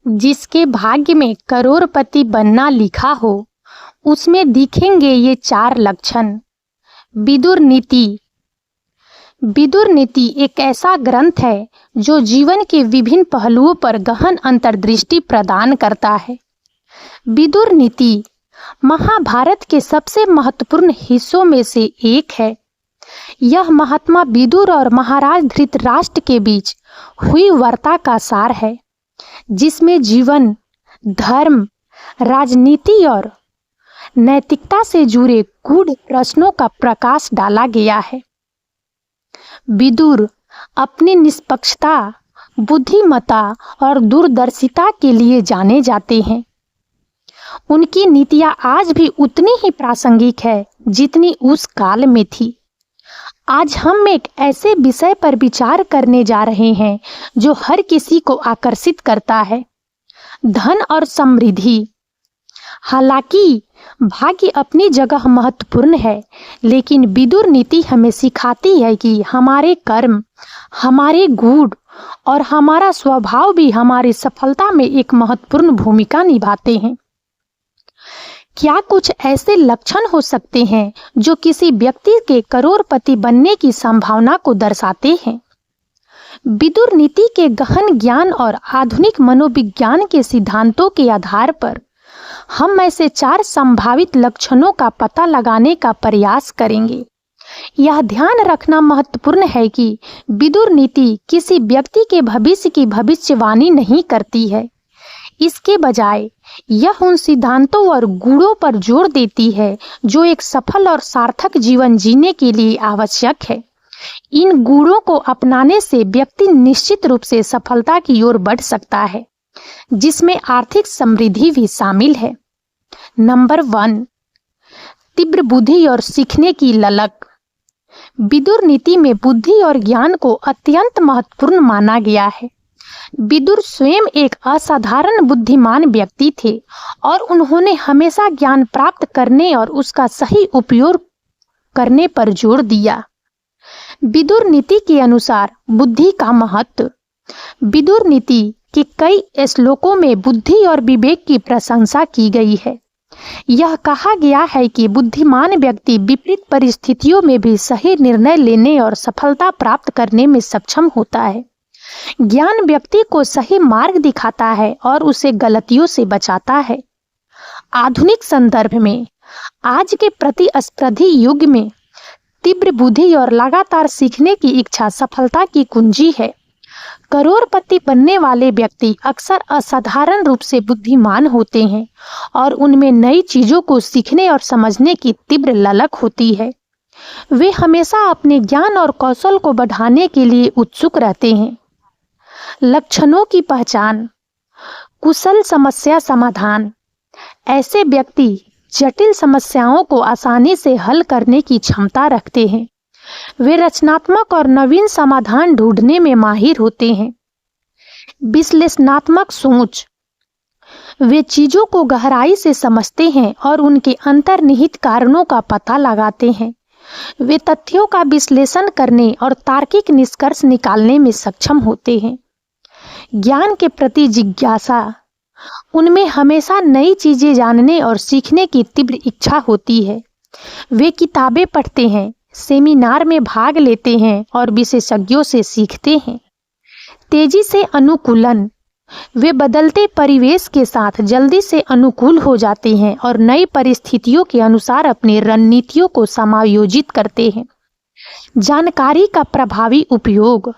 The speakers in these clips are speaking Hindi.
जिसके भाग्य में करोड़पति बनना लिखा हो, उसमें दिखेंगे ये 4 लक्षण। विदुर नीति। विदुर नीति एक ऐसा ग्रंथ है जो जीवन के विभिन्न पहलुओं पर गहन अंतर्दृष्टि प्रदान करता है। विदुर नीति महाभारत के सबसे महत्वपूर्ण हिस्सों में से एक है। यह महात्मा विदुर और महाराज धृतराष्ट्र के बीच हुई वार्ता का सार है, जिसमें जीवन, धर्म, राजनीति और नैतिकता से जुड़े गूढ़ प्रश्नों का प्रकाश डाला गया है। विदुर अपनी निष्पक्षता, बुद्धिमत्ता और दूरदर्शिता के लिए जाने जाते हैं। उनकी नीतियां आज भी उतनी ही प्रासंगिक है जितनी उस काल में थी। आज हम एक ऐसे विषय पर विचार करने जा रहे हैं जो हर किसी को आकर्षित करता है, धन और समृद्धि। हालांकि भाग्य अपनी जगह महत्वपूर्ण है, लेकिन विदुर नीति हमें सिखाती है कि हमारे कर्म, हमारे गुण और हमारा स्वभाव भी हमारी सफलता में एक महत्वपूर्ण भूमिका निभाते हैं। क्या कुछ ऐसे लक्षण हो सकते हैं जो किसी व्यक्ति के करोड़पति बनने की संभावना को दर्शाते हैं? विदुर नीति के गहन ज्ञान और आधुनिक मनोविज्ञान के सिद्धांतों के आधार पर हम ऐसे 4 संभावित लक्षणों का पता लगाने का प्रयास करेंगे। यह ध्यान रखना महत्वपूर्ण है कि विदुर नीति किसी व्यक्ति के भविष्य की भविष्यवाणी नहीं करती है। इसके बजाय यह उन सिद्धांतों और गुणों पर जोर देती है जो एक सफल और सार्थक जीवन जीने के लिए आवश्यक है। इन गुणों को अपनाने से व्यक्ति निश्चित रूप से सफलता की ओर बढ़ सकता है, जिसमें आर्थिक समृद्धि भी शामिल है। नंबर 1, तीव्र बुद्धि और सीखने की ललक। विदुर नीति में बुद्धि और ज्ञान को अत्यंत महत्वपूर्ण माना गया है। विदुर स्वयं एक असाधारण बुद्धिमान व्यक्ति थे और उन्होंने हमेशा ज्ञान प्राप्त करने और उसका सही उपयोग करने पर जोर दिया। विदुर नीति के अनुसार बुद्धि का महत्व। विदुर नीति के कई श्लोकों में बुद्धि और विवेक की प्रशंसा की गई है। यह कहा गया है कि बुद्धिमान व्यक्ति विपरीत परिस्थितियों में भी सही निर्णय लेने और सफलता प्राप्त करने में सक्षम होता है। ज्ञान व्यक्ति को सही मार्ग दिखाता है और उसे गलतियों से बचाता है। आधुनिक संदर्भ में आज के प्रतिस्पर्धी युग में तीव्र बुद्धि और लगातार सीखने की इच्छा सफलता की कुंजी है। करोड़पति बनने वाले व्यक्ति अक्सर असाधारण रूप से बुद्धिमान होते हैं और उनमें नई चीजों को सीखने और समझने की तीव्र ललक होती है। वे हमेशा अपने ज्ञान और कौशल को बढ़ाने के लिए उत्सुक रहते हैं। लक्षणों की पहचान। कुशल समस्या समाधान। ऐसे व्यक्ति जटिल समस्याओं को आसानी से हल करने की क्षमता रखते हैं। वे रचनात्मक और नवीन समाधान ढूंढने में माहिर होते हैं। विश्लेषणात्मक सोच। वे चीजों को गहराई से समझते हैं और उनके अंतर्निहित कारणों का पता लगाते हैं। वे तथ्यों का विश्लेषण करने और तार्किक निष्कर्ष निकालने में सक्षम होते हैं। ज्ञान के प्रति जिज्ञासा। उनमें हमेशा नई चीजें जानने और सीखने की तीव्र इच्छा होती है। वे किताबें पढ़ते हैं, सेमिनार में भाग लेते हैं और विशेषज्ञों से सीखते हैं। तेजी से अनुकूलन। वे बदलते परिवेश के साथ जल्दी से अनुकूल हो जाते हैं और नई परिस्थितियों के अनुसार अपनी रणनीतियों को समायोजित करते हैं। जानकारी का प्रभावी उपयोग।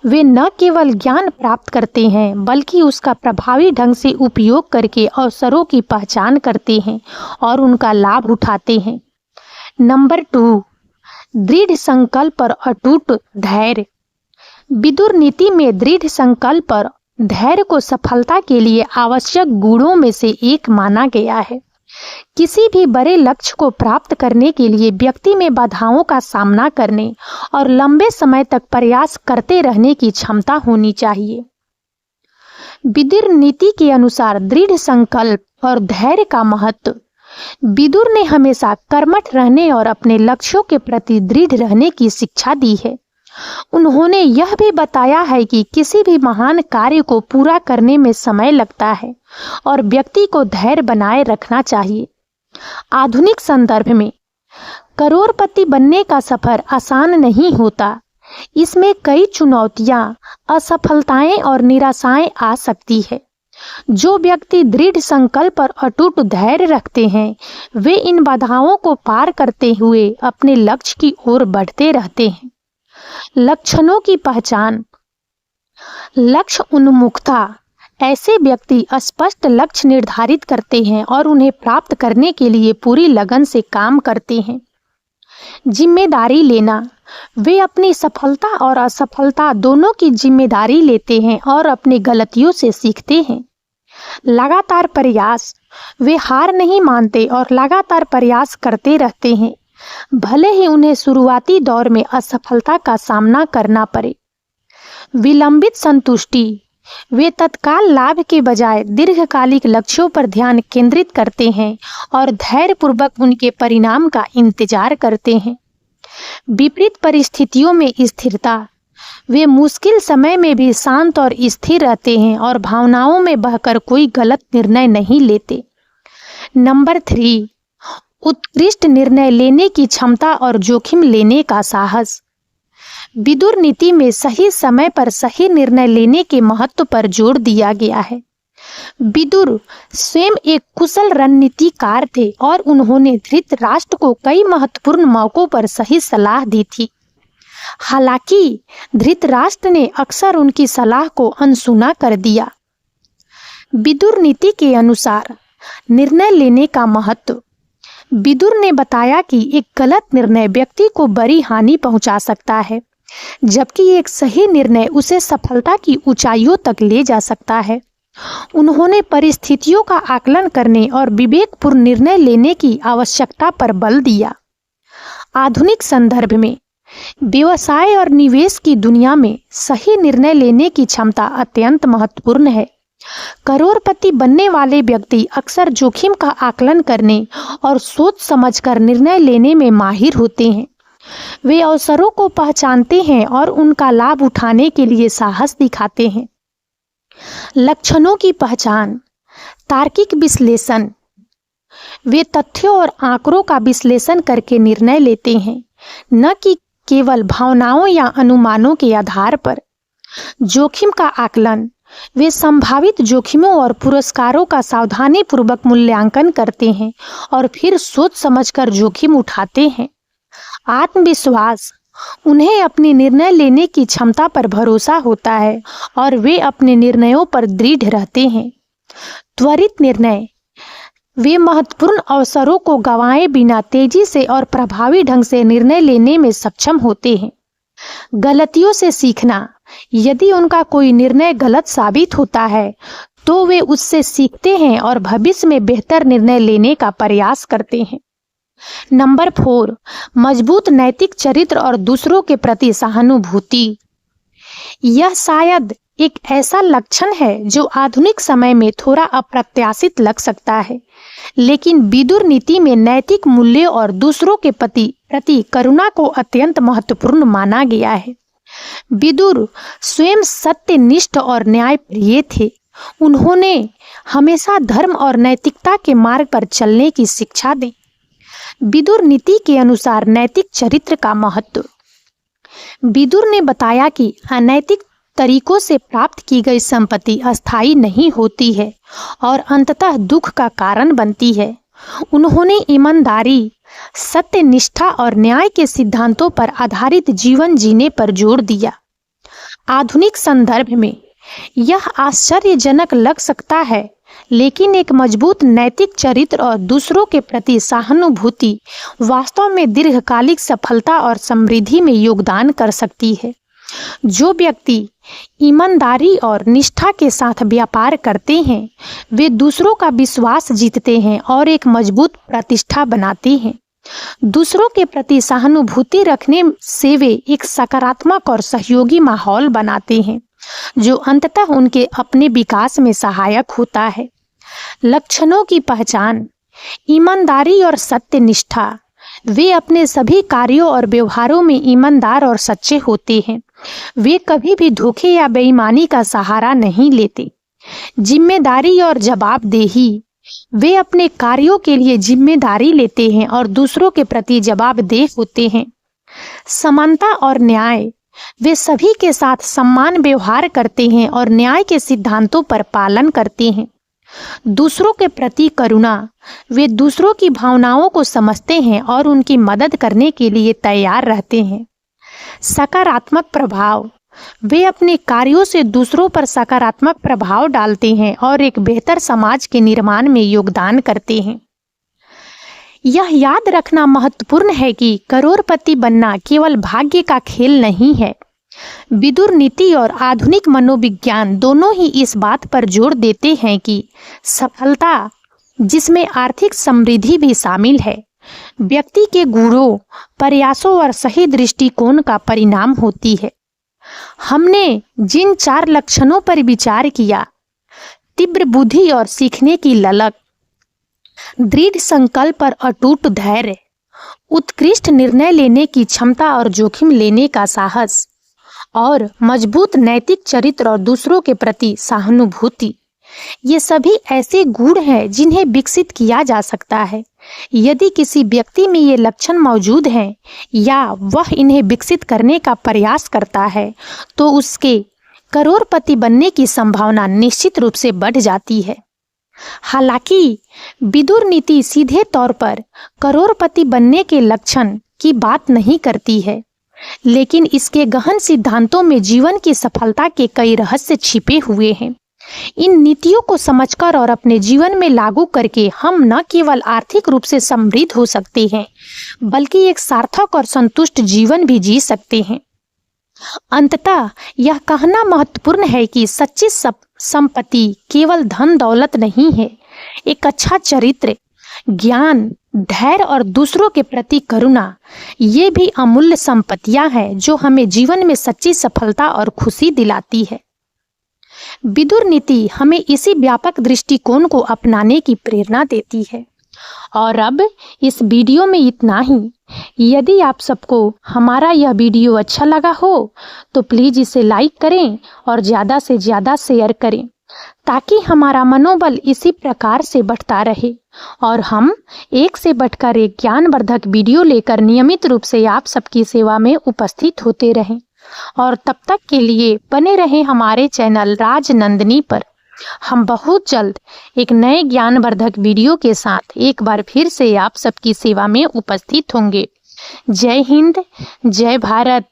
वे न केवल ज्ञान प्राप्त करते हैं बल्कि उसका प्रभावी ढंग से उपयोग करके अवसरों की पहचान करते हैं और उनका लाभ उठाते हैं। नंबर 2, दृढ़ संकल्प और अटूट धैर्य। विदुर नीति में दृढ़ संकल्प और धैर्य को सफलता के लिए आवश्यक गुणों में से एक माना गया है। किसी भी बड़े लक्ष्य को प्राप्त करने के लिए व्यक्ति में बाधाओं का सामना करने और लंबे समय तक प्रयास करते रहने की क्षमता होनी चाहिए। विदुर नीति के अनुसार दृढ़ संकल्प और धैर्य का महत्व। विदुर ने हमेशा कर्मठ रहने और अपने लक्ष्यों के प्रति दृढ़ रहने की शिक्षा दी है। उन्होंने यह भी बताया है कि किसी भी महान कार्य को पूरा करने में समय लगता है और व्यक्ति को धैर्य बनाए रखना चाहिए। आधुनिक संदर्भ में करोड़पति बनने का सफर आसान नहीं होता। इसमें कई चुनौतियां, असफलताएं और निराशाएं आ सकती है। जो व्यक्ति दृढ़ संकल्प और अटूट धैर्य रखते हैं, वे इन बाधाओं को पार करते हुए अपने लक्ष्य की ओर बढ़ते रहते हैं। लक्षणों की पहचान। लक्ष्य उन्मुखता। ऐसे व्यक्ति स्पष्ट लक्ष्य निर्धारित करते हैं और उन्हें प्राप्त करने के लिए पूरी लगन से काम करते हैं। जिम्मेदारी लेना। वे अपनी सफलता और असफलता दोनों की जिम्मेदारी लेते हैं और अपनी गलतियों से सीखते हैं। लगातार प्रयास। वे हार नहीं मानते और लगातार प्रयास करते रहते हैं, भले ही उन्हें शुरुआती दौर में असफलता का सामना करना पड़े। विलंबित संतुष्टि। वे तत्काल लाभ के बजाय दीर्घकालिक लक्ष्यों पर ध्यान केंद्रित करते हैं और धैर्यपूर्वक उनके परिणाम का इंतजार करते हैं। विपरीत परिस्थितियों में स्थिरता। वे मुश्किल समय में भी शांत और स्थिर रहते हैं और भावनाओं में बहकर कोई गलत निर्णय नहीं लेते। नंबर 3, उत्कृष्ट निर्णय लेने की क्षमता और जोखिम लेने का साहस। विदुर नीति में सही समय पर सही निर्णय लेने के महत्व पर जोर दिया गया है। विदुर स्वयं एक कुशल रणनीतिकार थे और उन्होंने धृतराष्ट्र को कई महत्वपूर्ण मौकों पर सही सलाह दी थी। हालांकि धृतराष्ट्र ने अक्सर उनकी सलाह को अनसुना कर दिया। विदुर नीति के अनुसार निर्णय लेने का महत्व। विदुर ने बताया कि एक गलत निर्णय व्यक्ति को बड़ी हानि पहुंचा सकता है, जबकि एक सही निर्णय उसे सफलता की ऊंचाइयों तक ले जा सकता है। उन्होंने परिस्थितियों का आकलन करने और विवेकपूर्ण निर्णय लेने की आवश्यकता पर बल दिया। आधुनिक संदर्भ में व्यवसाय और निवेश की दुनिया में सही निर्णय लेने की क्षमता अत्यंत महत्वपूर्ण है। करोड़पति बनने वाले व्यक्ति अक्सर जोखिम का आकलन करने और सोच समझकर निर्णय लेने में माहिर होते हैं। वे अवसरों को पहचानते हैं और उनका लाभ उठाने के लिए साहस दिखाते हैं। लक्षणों की पहचान। तार्किक विश्लेषण। वे तथ्यों और आंकड़ों का विश्लेषण करके निर्णय लेते हैं, न कि केवल भावनाओं या अनुमानों के आधार पर। जोखिम का आकलन। वे संभावित जोखिमों और पुरस्कारों का सावधानीपूर्वक मूल्यांकन करते हैं और फिर सोच समझकर जोखिम उठाते हैं। आत्मविश्वास। उन्हें अपने निर्णय लेने की क्षमता पर भरोसा होता है और वे अपने निर्णयों पर दृढ़ रहते हैं। त्वरित निर्णय। वे महत्वपूर्ण अवसरों को गंवाए बिना तेजी से और प्रभावी ढंग से निर्णय लेने में सक्षम होते हैं। गलतियों से सीखना। यदि उनका कोई निर्णय गलत साबित होता है तो वे उससे सीखते हैं और भविष्य में बेहतर निर्णय लेने का प्रयास करते हैं। नंबर 4, मजबूत नैतिक चरित्र और दूसरों के प्रति सहानुभूति। यह शायद एक ऐसा लक्षण है जो आधुनिक समय में थोड़ा अप्रत्याशित लग सकता है, लेकिन विदुर नीति में नैतिक मूल्यों और दूसरों के प्रति करुणा को अत्यंत महत्वपूर्ण माना गया है। विदुर स्वयं सत्यनिष्ठ और न्यायप्रिय थे। उन्होंने हमेशा धर्म और नैतिकता के मार्ग पर चलने की शिक्षा दी। विदुर नीति के अनुसार नैतिक चरित्र का महत्व। विदुर ने बताया कि अनैतिक तरीकों से प्राप्त की गई संपत्ति अस्थायी नहीं होती है और अंततः दुख का कारण बनती है। उन्होंने ईमानदारी, सत्यनिष्ठा और न्याय के सिद्धांतों पर आधारित जीवन जीने पर जोर दिया। आधुनिक संदर्भ में यह आश्चर्यजनक लग सकता है, लेकिन एक मजबूत नैतिक चरित्र और दूसरों के प्रति सहानुभूति वास्तव में दीर्घकालिक सफलता और समृद्धि में योगदान कर सकती है। जो व्यक्ति ईमानदारी और निष्ठा के साथ व्यापार करते हैं, वे दूसरों का विश्वास जीतते हैं और एक मजबूत प्रतिष्ठा बनाते हैं। दूसरों के प्रति सहानुभूति रखने से वे एक सकारात्मक और सहयोगी माहौल बनाते हैं, जो अंततः उनके अपने विकास में सहायक होता है। लक्षणों की पहचान। ईमानदारी और सत्यनिष्ठा। वे अपने सभी कार्यों और व्यवहारों में ईमानदार और सच्चे होते हैं। वे कभी भी धोखे या बेईमानी का सहारा नहीं लेते। जिम्मेदारी और जवाबदेही, वे अपने कार्यों के लिए जिम्मेदारी लेते हैं और दूसरों के प्रति जवाबदेह होते हैं। समानता और न्याय, वे सभी के साथ समान व्यवहार करते हैं और न्याय के सिद्धांतों पर पालन करते हैं। दूसरों के प्रति करुणा, वे दूसरों की भावनाओं को समझते हैं और उनकी मदद करने के लिए तैयार रहते हैं। सकारात्मक प्रभाव, वे अपने कार्यों से दूसरों पर सकारात्मक प्रभाव डालते हैं और एक बेहतर समाज के निर्माण में योगदान करते हैं। यह याद रखना महत्वपूर्ण है कि करोड़पति बनना केवल भाग्य का खेल नहीं है। विदुर नीति और आधुनिक मनोविज्ञान दोनों ही इस बात पर जोर देते हैं कि सफलता, जिसमें आर्थिक समृद्धि भी शामिल है, व्यक्ति के गुणों, प्रयासों और सही दृष्टिकोण का परिणाम होती है। हमने जिन 4 लक्षणों पर विचार किया, तीव्र बुद्धि और सीखने की ललक, दृढ़ संकल्प और अटूट धैर्य, उत्कृष्ट निर्णय लेने की क्षमता और जोखिम लेने का साहस, और मजबूत नैतिक चरित्र और दूसरों के प्रति सहानुभूति, ये सभी ऐसे गुण हैं जिन्हें विकसित किया जा सकता है। यदि किसी व्यक्ति में ये लक्षण मौजूद हैं या वह इन्हें विकसित करने का प्रयास करता है, तो उसके करोड़पति बनने की संभावना निश्चित रूप से बढ़ जाती है। हालांकि विदुर नीति सीधे तौर पर करोड़पति बनने के लक्षण की बात नहीं करती है, लेकिन इसके गहन सिद्धांतों में जीवन की सफलता के कई रहस्य छिपे हुए हैं। इन नीतियों को समझकर और अपने जीवन में लागू करके हम न केवल आर्थिक रूप से समृद्ध हो सकते हैं, बल्कि एक सार्थक और संतुष्ट जीवन भी जी सकते हैं। अंततः यह कहना महत्वपूर्ण है कि सच्ची संपत्ति केवल धन दौलत नहीं है। एक अच्छा चरित्र, ज्ञान, धैर्य और दूसरों के प्रति करुणा, ये भी अमूल्य संपत्तियां हैं जो हमें जीवन में सच्ची सफलता और खुशी दिलाती है। विदुर नीति हमें इसी व्यापक दृष्टिकोण को अपनाने की प्रेरणा देती है। और अब इस वीडियो में इतना ही। यदि आप सबको हमारा यह वीडियो अच्छा लगा हो तो प्लीज़ इसे लाइक करें और ज़्यादा से ज़्यादा शेयर करें, ताकि हमारा मनोबल इसी प्रकार से बढ़ता रहे और हम एक से बढ़कर एक ज्ञानवर्धक वीडियो लेकर नियमित रूप से आप सबकी सेवा में उपस्थित होते रहें। और तब तक के लिए बने रहें हमारे चैनल राजनंदिनी पर। हम बहुत जल्द एक नए ज्ञानवर्धक वीडियो के साथ एक बार फिर से आप सबकी सेवा में उपस्थित होंगे। जय हिंद, जय भारत।